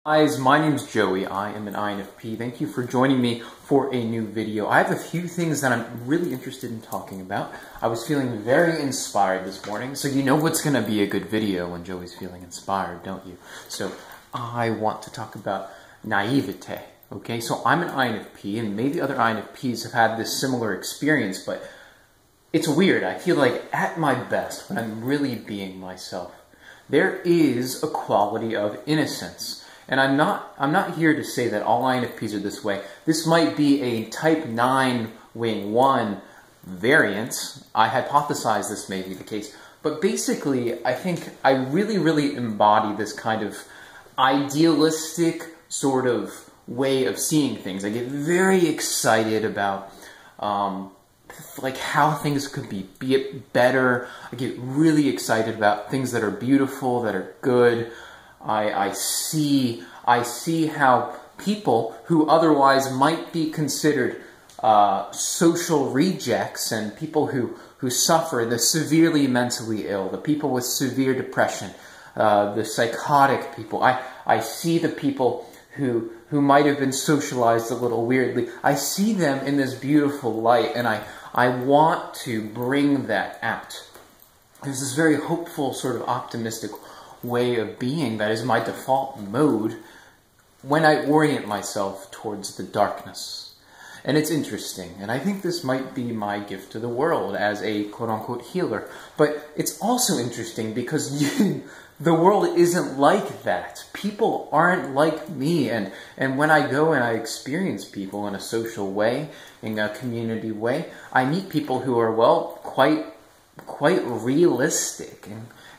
Guys, my name's Joey. I am an INFP. Thank you for joining me for a new video. I have a few things that I'm really interested in talking about. I was feeling very inspired this morning, so you know what's going to be a good video when Joey's feeling inspired, don't you? So I want to talk about naivete, okay? So I'm an INFP, and maybe other INFPs have had this similar experience, but it's weird. I feel like at my best, when I'm really being myself, there is a quality of innocence. And I'm not here to say that all INFPs are this way. This might be a type 9 wing 1 variant. I hypothesize this may be the case. But basically, I think I really embody this kind of idealistic sort of way of seeing things. I get very excited about like how things could be better. I get really excited about things that are beautiful, that are good. I see how people who otherwise might be considered social rejects and people who suffer, the severely mentally ill, the people with severe depression, the psychotic people. I see the people who might have been socialized a little weirdly. I see them in this beautiful light, and I want to bring that out. There's this very hopeful, sort of optimistic way of being that is my default mode when I orient myself towards the darkness. And it's interesting, and I think this might be my gift to the world as a quote-unquote healer. But it's also interesting because the world isn't like that. People aren't like me, and when I go and I experience people in a social way, in a community way, I meet people who are, well, quite realistic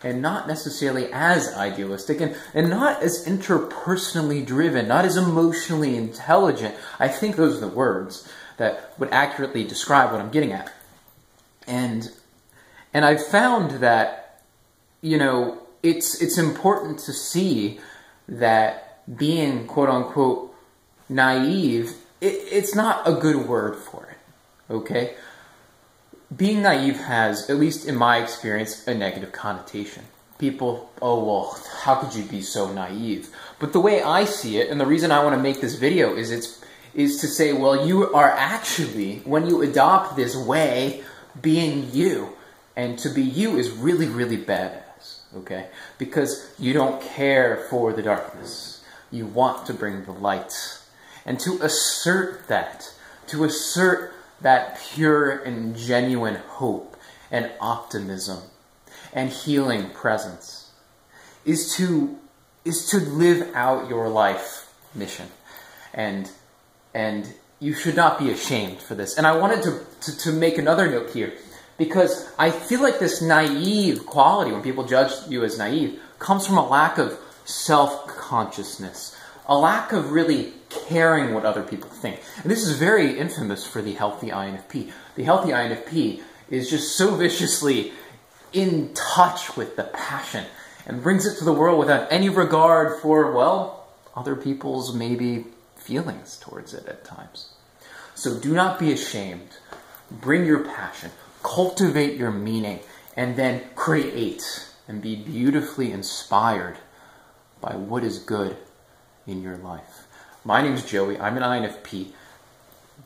and not necessarily as idealistic, and not as interpersonally driven, not as emotionally intelligent. I think those are the words that would accurately describe what I'm getting at. And I've found that, you know, it's important to see that being quote-unquote naive, it's not a good word for it, okay? Being naive has, at least in my experience, a negative connotation. People, oh, well, how could you be so naive? But the way I see it, and the reason I want to make this video is to say, well, you are actually, when you adopt this way, being you. And to be you is really badass, okay? Because you don't care for the darkness. You want to bring the light. And to assert that pure and genuine hope and optimism and healing presence is to live out your life mission. And you should not be ashamed for this. And I wanted to make another note here, because I feel like this naive quality, when people judge you as naive, comes from a lack of self-consciousness, a lack of really caring what other people think. And this is very infamous for the healthy INFP. The healthy INFP is just so viciously in touch with the passion and brings it to the world without any regard for, well, other people's maybe feelings towards it at times. So do not be ashamed. Bring your passion. Cultivate your meaning. And then create and be beautifully inspired by what is good in your life. My name's Joey. I'm an INFP.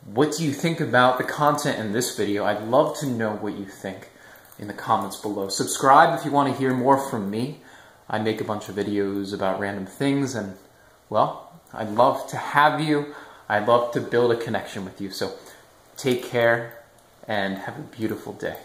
What do you think about the content in this video? I'd love to know what you think in the comments below. Subscribe if you want to hear more from me. I make a bunch of videos about random things, and, well, I'd love to have you. I'd love to build a connection with you. So take care and have a beautiful day.